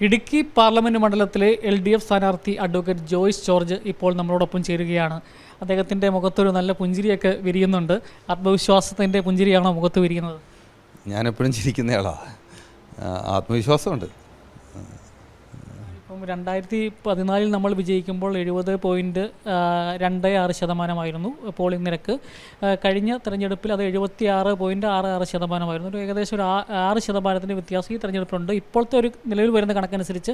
Idukki parliament മണ്ഡലത്തിലെ LDF സ്ഥാനാർത്ഥി advocate Joyce George ഇപ്പോൾ നമ്മളോടൊപ്പം ചേരുകയാണ്. അദ്ദേഹത്തിൻ്റെ മുഖത്തൊരു നല്ല പുഞ്ചിരിയൊക്കെ വിരിയുന്നുണ്ട്. ആത്മവിശ്വാസത്തിൻ്റെ പുഞ്ചിരിയാണോ മുഖത്ത് വിരിയുന്നത്? ഞാനെപ്പോഴും ചിരിക്കുന്നയാളാണ്. ആത്മവിശ്വാസമുണ്ട്. ഇപ്പം 2014 നമ്മൾ വിജയിക്കുമ്പോൾ 70.26% പോളിംഗ് നിരക്ക്. കഴിഞ്ഞ തെരഞ്ഞെടുപ്പിൽ അത് 76.66%. ഒരു ഏകദേശം ഒരു 6% വ്യത്യാസം ഈ തെരഞ്ഞെടുപ്പിലുണ്ട്. ഇപ്പോഴത്തെ ഒരു നിലവിൽ വരുന്ന കണക്കനുസരിച്ച്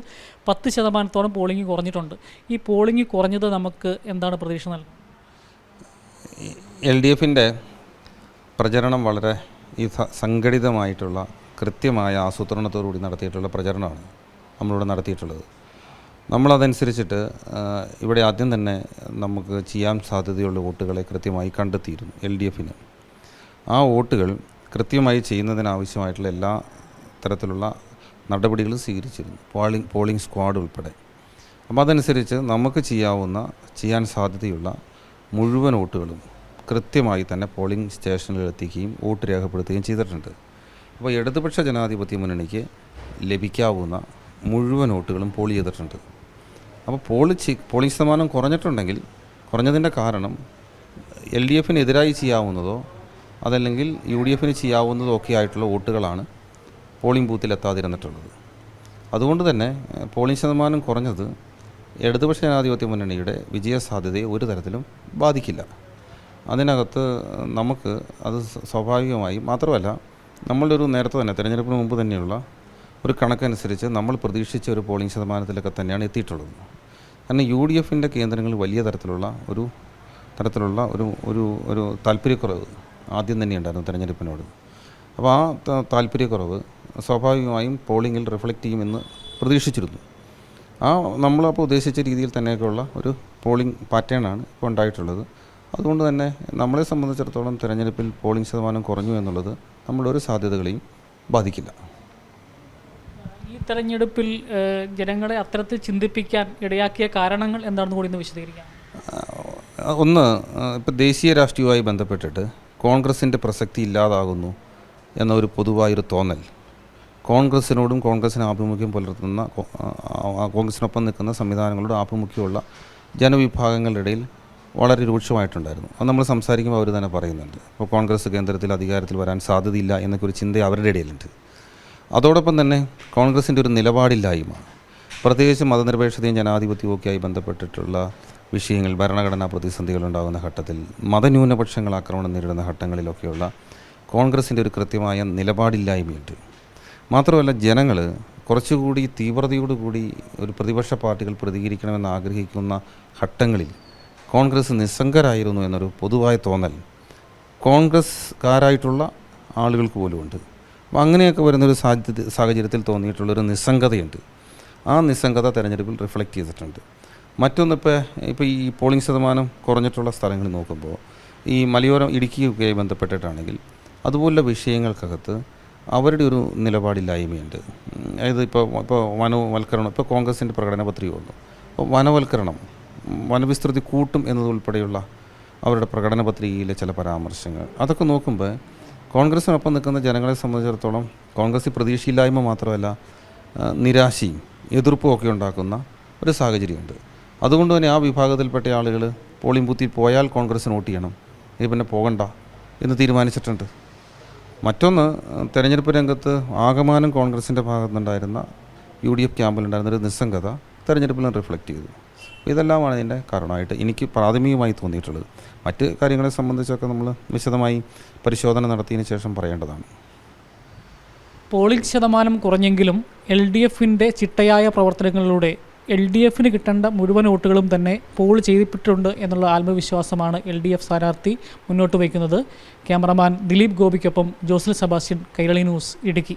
10% പോളിംഗ് കുറഞ്ഞിട്ടുണ്ട്. ഈ പോളിംഗ് കുറഞ്ഞത് നമുക്ക് എന്താണ് പ്രതീക്ഷ നൽകുന്നത്? LDFിൻ്റെ പ്രചരണം വളരെ സംഘടിതമായിട്ടുള്ള കൃത്യമായ ആസൂത്രണത്തോടുകൂടി നടത്തിയിട്ടുള്ള പ്രചരണമാണ് നമ്മളിവിടെ നടത്തിയിട്ടുള്ളത്. നമ്മളതനുസരിച്ചിട്ട് ഇവിടെ ആദ്യം തന്നെ നമുക്ക് ചെയ്യാൻ സാധ്യതയുള്ള വോട്ടുകളെ കൃത്യമായി കണ്ടെത്തിയിരുന്നു. LDFന് ആ വോട്ടുകൾ കൃത്യമായി ചെയ്യുന്നതിനാവശ്യമായിട്ടുള്ള എല്ലാ തരത്തിലുള്ള നടപടികളും സ്വീകരിച്ചിരുന്നു, പോളിംഗ് സ്ക്വാഡ് ഉൾപ്പെടെ. അപ്പോൾ അതനുസരിച്ച് നമുക്ക് ചെയ്യാൻ സാധ്യതയുള്ള മുഴുവൻ വോട്ടുകളും കൃത്യമായി തന്നെ പോളിംഗ് സ്റ്റേഷനിൽ എത്തിക്കുകയും വോട്ട് രേഖപ്പെടുത്തുകയും ചെയ്തിട്ടുണ്ട്. അപ്പോൾ ഇടതുപക്ഷ ജനാധിപത്യ മുന്നണിക്ക് ലഭിക്കാവുന്ന മുഴുവൻ വോട്ടുകളും പോൾ ചെയ്തിട്ടുണ്ട്. അപ്പോൾ പോളിംഗ് ശതമാനം കുറഞ്ഞിട്ടുണ്ടെങ്കിൽ കുറഞ്ഞതിൻ്റെ കാരണം LDFനെതിരായി ചെയ്യാവുന്നതോ അതല്ലെങ്കിൽ UDFന് ചെയ്യാവുന്നതോ ഒക്കെ ആയിട്ടുള്ള വോട്ടുകളാണ് പോളിംഗ് ബൂത്തിൽ എത്താതിരുന്നിട്ടുള്ളത്. അതുകൊണ്ട് തന്നെ പോളിംഗ് ശതമാനം കുറഞ്ഞത് ഇടതുപക്ഷ ജനാധിപത്യ മുന്നണിയുടെ വിജയസാധ്യതയെ ഒരു തരത്തിലും ബാധിക്കില്ല. അതിനകത്ത് നമുക്ക് അത് സ്വാഭാവികമായി മാത്രമല്ല, നമ്മളൊരു നേരത്തെ തന്നെ തിരഞ്ഞെടുപ്പിന് മുമ്പ് തന്നെയുള്ള ഒരു കണക്കനുസരിച്ച് നമ്മൾ പ്രതീക്ഷിച്ച ഒരു പോളിംഗ് ശതമാനത്തിലൊക്കെ തന്നെയാണ് എത്തിയിട്ടുള്ളത്. കാരണം UDFൻ്റെ കേന്ദ്രങ്ങളിൽ വലിയ തരത്തിലുള്ള ഒരു താല്പര്യക്കുറവ് ആദ്യം തന്നെ ഉണ്ടായിരുന്നു തിരഞ്ഞെടുപ്പിനോട്. അപ്പോൾ ആ താല്പര്യക്കുറവ് സ്വാഭാവികമായും പോളിങ്ങിൽ റിഫ്ലക്റ്റ് ചെയ്യുമെന്ന് പ്രതീക്ഷിച്ചിരുന്നു. നമ്മളപ്പോൾ ഉദ്ദേശിച്ച രീതിയിൽ തന്നെയൊക്കെയുള്ള ഒരു പോളിംഗ് പാറ്റേണാണ് ഇപ്പോൾ ഉണ്ടായിട്ടുള്ളത്. അതുകൊണ്ട് തന്നെ നമ്മളെ സംബന്ധിച്ചിടത്തോളം തിരഞ്ഞെടുപ്പിൽ പോളിംഗ് ശതമാനം കുറഞ്ഞു എന്നുള്ളത് നമ്മളൊരു സാധ്യതകളെയും ബാധിക്കില്ല. ഈ തെരഞ്ഞെടുപ്പിൽ ജനങ്ങളെ അത്തരത്തിൽ ചിന്തിപ്പിക്കാൻ ഇടയാക്കിയ കാരണങ്ങൾ എന്താണെന്ന് കൂടി ഒന്ന് വിശദീകരിക്കാം. ഒന്ന്, ഇപ്പോൾ ദേശീയ രാഷ്ട്രീയവുമായി ബന്ധപ്പെട്ടിട്ട് കോൺഗ്രസിൻ്റെ പ്രസക്തി ഇല്ലാതാകുന്നു എന്ന ഒരു പൊതുവായൊരു തോന്നൽ കോൺഗ്രസിനോടും കോൺഗ്രസിന് ആഭിമുഖ്യം പുലർത്തുന്ന കോൺഗ്രസിനൊപ്പം നിൽക്കുന്ന സംവിധാനങ്ങളുടെ ആഭിമുഖ്യമുള്ള ജനവിഭാഗങ്ങളുടെ ഇടയിൽ വളരെ രൂക്ഷമായിട്ടുണ്ടായിരുന്നു. അത് നമ്മൾ സംസാരിക്കുമ്പോൾ അവർ തന്നെ പറയുന്നുണ്ട്, ഇപ്പോൾ കോൺഗ്രസ് കേന്ദ്രത്തിൽ അധികാരത്തിൽ വരാൻ സാധ്യതയില്ല എന്നൊക്കെ ഒരു ചിന്ത അവരുടെ ഇടയിലുണ്ട്. അതോടൊപ്പം തന്നെ കോൺഗ്രസിൻ്റെ ഒരു നിലപാടില്ലായ്മ, പ്രത്യേകിച്ച് മതനിരപേക്ഷതയും ജനാധിപത്യവും ഒക്കെയായി ബന്ധപ്പെട്ടിട്ടുള്ള വിഷയങ്ങൾ, ഭരണഘടനാ പ്രതിസന്ധികൾ ഉണ്ടാകുന്ന ഘട്ടത്തിൽ, മതന്യൂനപക്ഷങ്ങൾ ആക്രമണം നേരിടുന്ന ഘട്ടങ്ങളിലൊക്കെയുള്ള കോൺഗ്രസിൻ്റെ ഒരു കൃത്യമായ നിലപാടില്ലായ്മയുണ്ട്. മാത്രമല്ല, ജനങ്ങൾ കുറച്ചുകൂടി തീവ്രതയോടുകൂടി ഒരു പ്രതിപക്ഷ പാർട്ടികൾ പ്രതികരിക്കണമെന്ന് ആഗ്രഹിക്കുന്ന ഘട്ടങ്ങളിൽ കോൺഗ്രസ് നിസ്സംഗരായിരുന്നു എന്നൊരു പൊതുവായ തോന്നൽ കോൺഗ്രസ്കാരായിട്ടുള്ള ആളുകൾക്ക് പോലുമുണ്ട്. അപ്പോൾ അങ്ങനെയൊക്കെ വരുന്നൊരു സാഹചര്യത്തിൽ തോന്നിയിട്ടുള്ളൊരു നിസ്സംഗതയുണ്ട്. ആ നിസ്സംഗത തെരഞ്ഞെടുപ്പിൽ റിഫ്ലക്റ്റ് ചെയ്തിട്ടുണ്ട്. മറ്റൊന്ന്, ഇപ്പോൾ ഈ പോളിംഗ് ശതമാനം കുറഞ്ഞിട്ടുള്ള സ്ഥലങ്ങളിൽ നോക്കുമ്പോൾ ഈ മലയോരം ഇടുക്കിയൊക്കെയായി ബന്ധപ്പെട്ടിട്ടാണെങ്കിൽ അതുപോലുള്ള വിഷയങ്ങൾക്കകത്ത് അവരുടെ ഒരു നിലപാടില്ലായ്മയുണ്ട്. അതായത് ഇപ്പോൾ വനവൽക്കരണം, ഇപ്പോൾ കോൺഗ്രസിൻ്റെ പ്രകടന പത്രിക വന്നു. അപ്പോൾ വനവിസ്തൃതി കൂട്ടും എന്നതുൾപ്പെടെയുള്ള അവരുടെ പ്രകടന പത്രികയിലെ ചില പരാമർശങ്ങൾ, അതൊക്കെ നോക്കുമ്പോൾ കോൺഗ്രസിനൊപ്പം നിൽക്കുന്ന ജനങ്ങളെ സംബന്ധിച്ചിടത്തോളം കോൺഗ്രസ് പ്രതീക്ഷയില്ലായ്മ മാത്രമല്ല നിരാശയും എതിർപ്പും ഒക്കെ ഉണ്ടാക്കുന്ന ഒരു സാഹചര്യമുണ്ട്. അതുകൊണ്ട് തന്നെ ആ വിഭാഗത്തിൽപ്പെട്ട ആളുകൾ പോളിംഗ് ബൂത്തിൽ പോയാൽ കോൺഗ്രസിന് വോട്ട് ചെയ്യണം, ഇത് പിന്നെ പോകണ്ട എന്ന് തീരുമാനിച്ചിട്ടുണ്ട്. മറ്റൊന്ന്, തെരഞ്ഞെടുപ്പ് രംഗത്ത് ആകമാനം കോൺഗ്രസിൻ്റെ ഭാഗത്തുനിന്നുണ്ടായിരുന്ന UDF ക്യാമ്പിലുണ്ടായിരുന്നൊരു നിസ്സംഗത തെരഞ്ഞെടുപ്പിലും റിഫ്ലക്റ്റ് ചെയ്തു. ഇതെല്ലാമാണ് അതിൻ്റെ കാരണമായിട്ട് എനിക്ക് പ്രാഥമികമായി തോന്നിയിട്ടുള്ളത്. മറ്റ് കാര്യങ്ങളെ സംബന്ധിച്ചൊക്കെ നമ്മൾ വിശദമായി പരിശോധന നടത്തിയതിന് ശേഷം പറയേണ്ടതാണ്. പോളിംഗ് ശതമാനം കുറഞ്ഞെങ്കിലും LDFൻ്റെ ചിട്ടയായ പ്രവർത്തനങ്ങളിലൂടെ LDFന് കിട്ടേണ്ട മുഴുവൻ വോട്ടുകളും തന്നെ പോൾ ചെയ്തിട്ടുണ്ട് എന്നുള്ള ആത്മവിശ്വാസമാണ് LDF സ്ഥാനാർത്ഥി മുന്നോട്ട് വയ്ക്കുന്നത്. Cameraman Dileep ഗോപിക്കൊപ്പം ജോസൽ Sebastian, Kairali news, Idukki.